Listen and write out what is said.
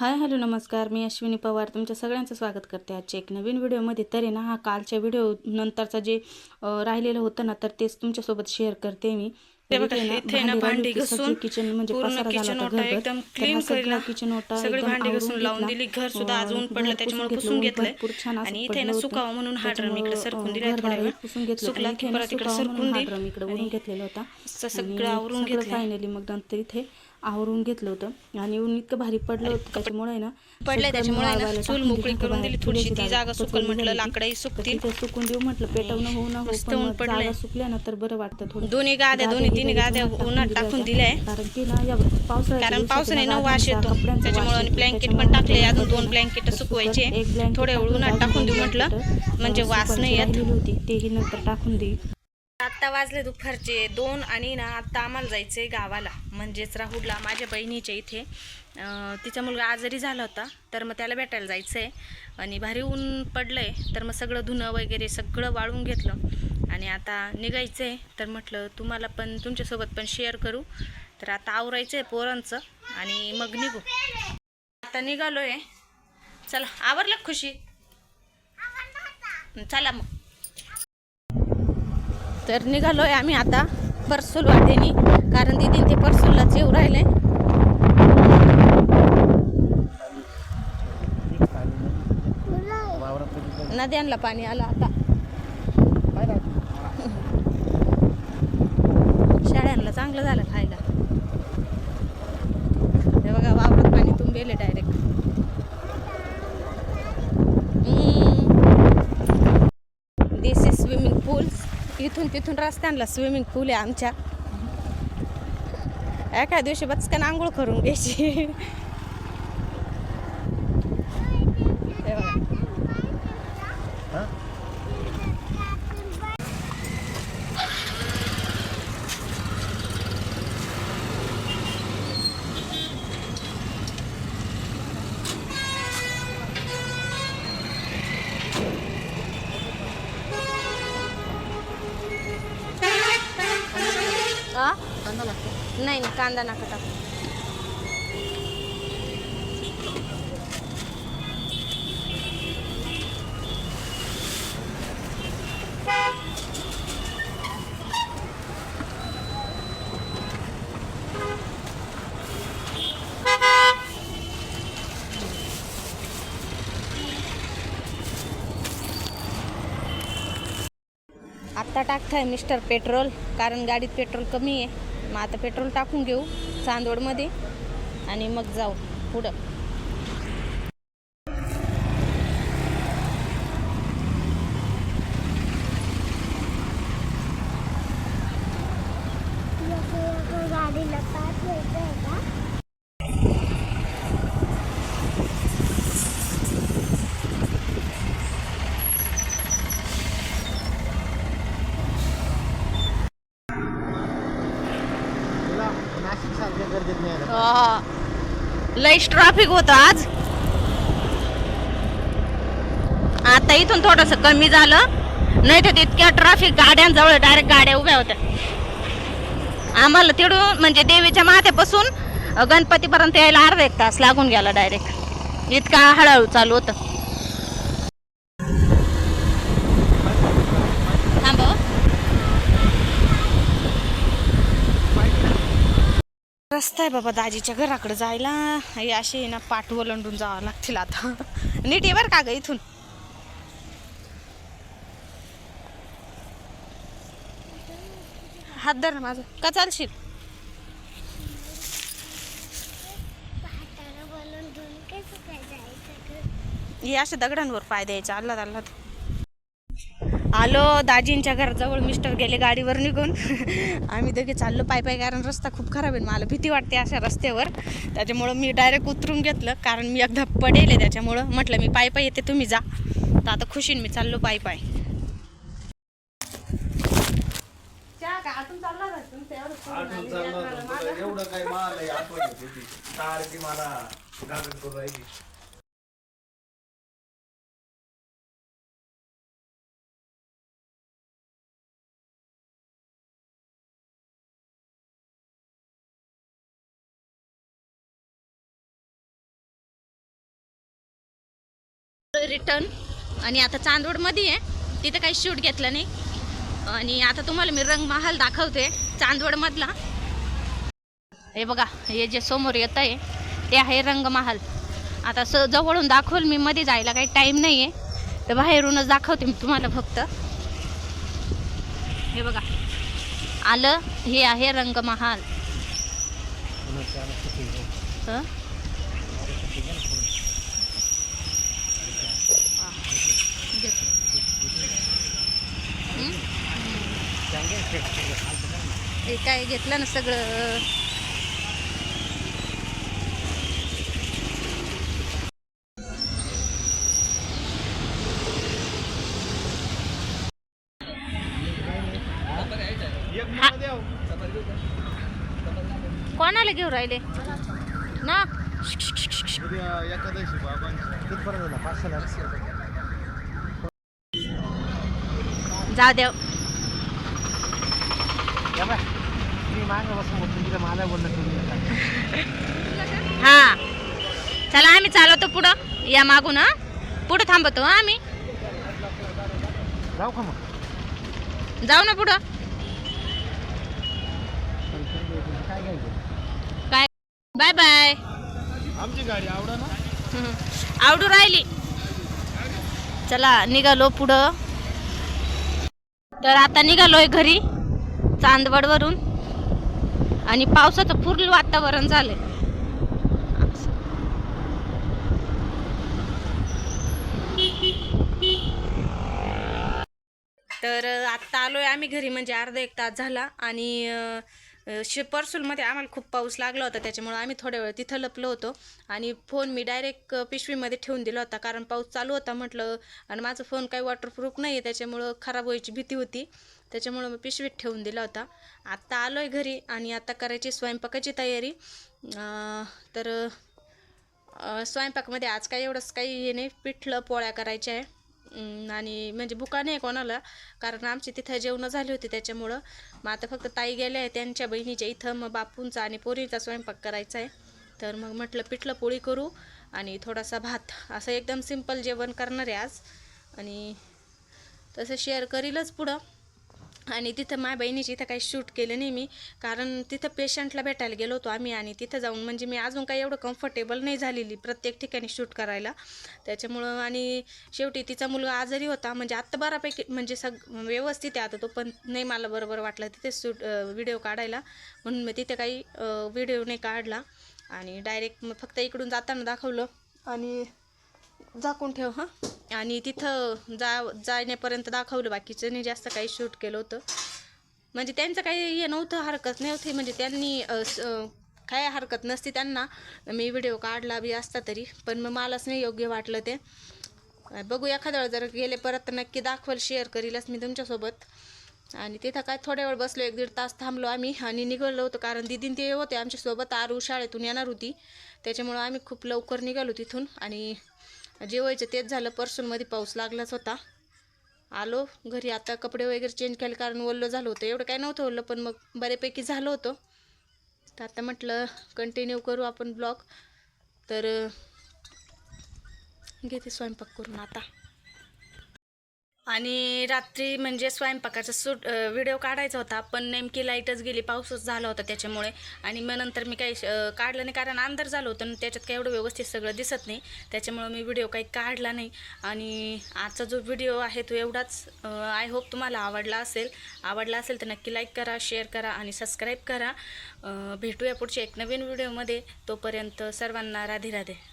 Hi hello नमस्कार, मी अश्विनी पवार तुमच्या सगळ्यांचं स्वागत करते आजच्या एक नवीन व्हिडिओमध्ये. तर आहे ना, हा कालच्या व्हिडिओ नंतरचा जे राहिलेलं होतं ना, तर तेच तुमच्यासोबत शेअर करते मी. तर इथे ना भांडी घासून किचन म्हणजे पूर्ण पसारा झाला किचन होता ओटा घरभर. एकदम तर हा क्लीन सगळा करीला. किचन ओटा सगळी एकदम भांडी आवरून घासून लावून घेतला, दिली. घर सुद्धा आज ऊन पडलं घर त्याच्यामुळे घेतलं. पुसून ऊन घेतलंय. भरपूर छान असं आणि इथे पडलं ना होतं, सुकावं म्हणून हा ड्रम इकडे सरकून दिलाय थोड्या घरदारही वेळ. पुसून घेतलं. आणि सुकला की इथे ना परत इकडे सुकावं म्हणून सरकून हा देईल. ड्रम इकडे ओढून आणि घेतलेला होता. सगळं आणि आवरून सगळं घेतलंय. फायनली मग नंतर इथे आवरून घेतलं होतं. आणि ऊन इतकं भारी पडलं होतं त्याच्यामुळे ना पडलंय सगळं मी त्याच्यामुळे ना वाळवायला चूल टाकून मोकळी दिलं होतं करून बाहेर. दिली थोडीशी. थोडीशी ती जागा खूपच सुकल ओली म्हटलं झाली होती. लाकडंही तर सुकतील. तिथे सुकून देऊ म्हटलं, पेटवणं होऊ ना हो, मस्त पण ऊन मग पडलंय. जागा सुकल्या ना तर बरं वाटतं थोडं. दोन्ही गाद्याही तिन्ही लगेच गाद्या उन्हात दिल्या टाकून होत्या. दिल्याय. कारण की ना या पावसाळ्याच्या कारण दिवसात पावसाने ना न वास गाद्यांचा येतो कपड्यांचा वास त्याच्यामुळे. आणि येतो. ब्लँकेट त्याच्यामुळे पण म्हटलं टाकले, ऊन अजून पडलं 2 ना ब्लँकेट तर सुकवायचे. सुकल. एक ब्लँकेट थोडे टाकलं तर उन्हात अजून टाकून 2 देऊ म्हटलं म्हणजे वास सुकवायचे नाही येत. राहिलेली होती, तेही नंतर टाकून देईल. आत्ता वाजले दुपारचे 2 आणि ना आत्ता आम्हाला जायचं आहे गावाला, म्हणजेच राहुलला, माझ्या बहिणीच्या इथे. तिचा मुलगा आजारी झाला होता, तर मग त्याला भेटायला जायचं आहे. आणि भारी ऊन पडलं आहे, तर मग सगळं धुणं वगैरे सगळं वाळून घेतलं आणि आता निघायचं आहे. तर म्हटलं तुम्हाला पण, तुमच्यासोबत पण शेअर करू. तर आता आवरायचं आहे पोरांचं आणि मग निघू. आता निघालो आहे. चला, आवरलं खुशी? चला मग. तर निघालो आहे आम्ही आता परसूल वाटेनी, कारण दिदी ते परसूललाच येऊ राहिले. नद्यांना पाणी आलं आता. शाळ्यांना चांगलं झालं खायला. हे बघा, वावरात पाणी तुंबेले डायरेक्ट. दिस इज स्विमिंग पूल. इथून तिथून रस्त्यांना स्विमिंग पूल आहे आमच्या. एखाद्या दिवशी बचकन आंघोळ करून घ्यायची. नाही, कांदा नका टाकू. आत्ता टाकताय मिस्टर पेट्रोल, कारण गाडीत पेट्रोल कमी आहे. मग आता पेट्रोल टाकून घेऊ चांदवडमध्ये आणि मग जाऊ पुढं. लईच ट्रॅफिक होतं आज. आता इथून थोडस कमी झालं, नाही तर तितक्या ट्रॅफिक, गाड्यांजवळ डायरेक्ट गाड्या उभ्या होत्या. आम्हाला तिकडून म्हणजे देवीच्या माथ्यापासून गणपतीपर्यंत यायला अर्धा 1 तास लागून गेला डायरेक्ट. इतका हळूहळू चालू होतं. रस्ता आहे बाबा दाजीच्या घराकडे जायला. हे असे ना पाठ ओलांडून जावं लागतील आता. नीट आहे बरं का ग इथून. हात धर ना माझं, का चालशील? हे अशा दगडांवर पाय द्यायचा. अल्लाद अल्लाद. आलो दाजींच्या घराजवळ. मिस्टर गेले गाडीवर निघून. आम्ही दोघे चाललो पाय पाय, कारण रस्ता खूप खराब आहे. मला भीती वाटते अशा रस्त्यावर, त्याच्यामुळं मी डायरेक्ट उतरून घेतलं, कारण मी एकदा पडेल. त्याच्यामुळं म्हटलं मी पाय पाय येते, तुम्ही जा. तर आता खुशीन मी चाललो पाय पाय. एवढं काय मला आठवण होती सारखी मला गागड करून राहिली. रिटर्न आणि आता चांदवडमध्ये आहे, तिथं काही शूट घेतलं नाही. आणि आता तुम्हाला मी रंगमहाल दाखवते चांदवडमधला. हे बघा, हे जे समोर येत आहे ते आहे रंगमहाल. आता जवळून दाखवल मी, मध्ये जायला काही टाईम नाही आहे, तर बाहेरूनच दाखवते मी तुम्हाला फक्त. हे बघा आलं, हे आहे रंगमहाल. हं? हे काय घेतलं ना सगळं. कोणाला घेऊन राहिले ना? एकादशी जाऊ देव. हा चला आम्ही चालवतो पुढं, या मागून. हा पुढं थांबतो आम्ही. जाऊ का मग? जाऊ ना पुढं. काय बाय बाय. आमची गाडी आवडा ना. आवडू राहिली. चला निघालो पुढं. तर आता निघालोय घरी चांदवडवरून. आणि पावसाचं फुल वातावरण झालंय. तर आत्ता आलोय आम्ही घरी, म्हणजे अर्धा एक तास झाला. आणि परसूलमध्ये आम्हाला खूप पाऊस लागला होता, त्याच्यामुळं आम्ही थोड्या वेळ तिथं लपलो होतो. आणि फोन मी डायरेक्ट पिशवीमध्ये ठेवून दिला होता, कारण पाऊस चालू होता म्हटलं. आणि माझा फोन काही वॉटरप्रूफ नाही आहे, त्याच्यामुळं खराब व्हायची भीती होती, त्याच्यामुळं मी पिशवीत ठेवून दिला होता. आत्ता आलोय घरी आणि आता करायची स्वयंपाकाची तयारी. तर स्वयंपाकामध्ये आज काही एवढंच काही हे नाही, पिठलं पोळ्या करायच्या आहे. आणि म्हणजे बुका नाही कोणाला, कारण आमची तिथं जेवणं झाली होती, त्याच्यामुळं मग आता फक्त ताई गेल्या आहे त्यांच्या बहिणीच्या इथं. मग बापूंचा आणि पोरीचा स्वयंपाक करायचा आहे. तर मग म्हटलं पिठलं पोळी करू आणि थोडासा भात, असं एकदम सिंपल जेवण करणार आहे आज. आणि तसं शेअर करीलच पुढं. आणि तिथं माझ्या बहिणीची इथं काही शूट केलं नाही मी, कारण तिथं पेशंटला भेटायला गेलो होतो आम्ही. आणि तिथं जाऊन म्हणजे मी अजून काही एवढं कम्फर्टेबल नाही झालेली प्रत्येक ठिकाणी शूट करायला, त्याच्यामुळं. आणि शेवटी तिचा मुलगा आजारी होता, म्हणजे आत्ता बऱ्यापैकी म्हणजे व्यवस्थित आहे आता तो, पण नाही मला बरोबर वाटलं तिथे व्हिडिओ काढायला, म्हणून मी तिथे काही व्हिडिओ नाही काढला. आणि डायरेक्ट मग फक्त इकडून जाताना दाखवलं आणि झाकून ठेव. हां. आणि तिथं जाण्यापर्यंत दाखवलं, बाकीचं नाही जास्त काही शूट केलं होतं. म्हणजे त्यांचं काही हे नव्हतं, हरकत नव्हती, म्हणजे त्यांनी काय हरकत नसती त्यांना मी व्हिडिओ काढला बी असता तरी, पण मग मलाच नाही योग्य वाटलं ते. बघू एखाद्या वेळ जर गेले परत तर नक्की दाखवल, शेअर करीलच मी तुमच्यासोबत. आणि तिथं काय थोड्या वेळ बसलो, 1-1.5 तास थांबलो आम्ही आणि निघालो होतो, कारण दीदीन ते होते आमच्यासोबत. आरू शाळेतून येणार होती, त्याच्यामुळं आम्ही खूप लवकर निघालो तिथून. आणि जेवायचं तेच झालं, परसूनमध्ये पाऊस लागलाच होता. आलो घरी आता, कपडे वगैरे चेंज केले, कारण ओलं झालं होतं. एवढं काय नव्हतं ओलं, पण मग बऱ्यापैकी झालं होतं. तर आता म्हटलं कंटिन्यू करू आपण ब्लॉग. तर घेते स्वयंपाक करून आता. आणि रात्री म्हणजे स्वयंपाकाचा व्हिडिओ काढायचा होता, पण नेमकी लाईटच गेली, पाऊसच झाला होता त्याच्यामुळे. आणि मग नंतर मी काही काढलं नाही, कारण अंधार झालं होतं आणि त्याच्यात काही एवढं व्यवस्थित सगळं दिसत नाही, त्याच्यामुळं मी व्हिडिओ काही काढला नाही. आणि आजचा जो व्हिडिओ आहे तो एवढाच. आय होप तुम्हाला आवडला असेल तर नक्की लाईक करा, शेअर करा आणि सबस्क्राईब करा. भेटूया पुढच्या एक नवीन व्हिडिओमध्ये. तोपर्यंत सर्वांना राधे राधे.